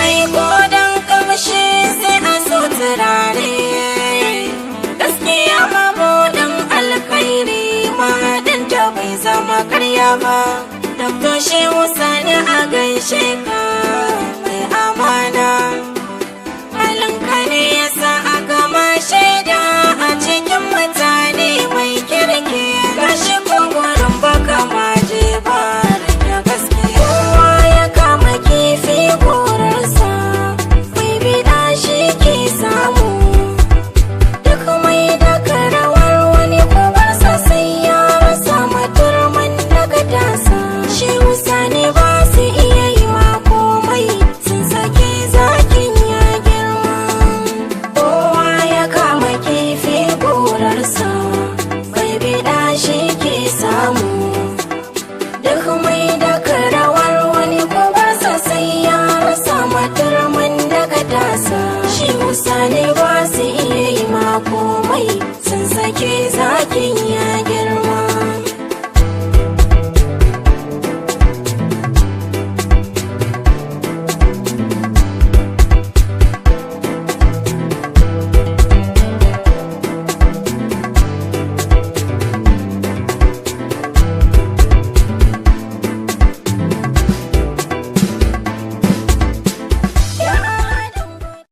ai ko dan kamshi sai a so turare. Gaskiya mabuɗin alkhairi mahaɗin ta bai zama karya ba. Dr. Shehu Sani a gaishe ka mai amana. Halinka ne yasa aka ma shaida a cikin mutane mai kirki. Gashi ko gurin baka ma je ba da gaskiya. Kowa ya kama kifi gorarsa, mai bida shi ke samu. Duk mai daga rawar wani kubarsa sai ya rasa maturman daga tasa. Shehu Sani ba su iya yi wa komai, sun sake zakin ya girma. Kowa ya kama kifi gorarsa, mai bida shi ke samu. Duk mai daga rawar wani kubarsa sai ya rasa maturman daga tasa. Shehu Sani ba su iya yi ma komai, sun sake zakin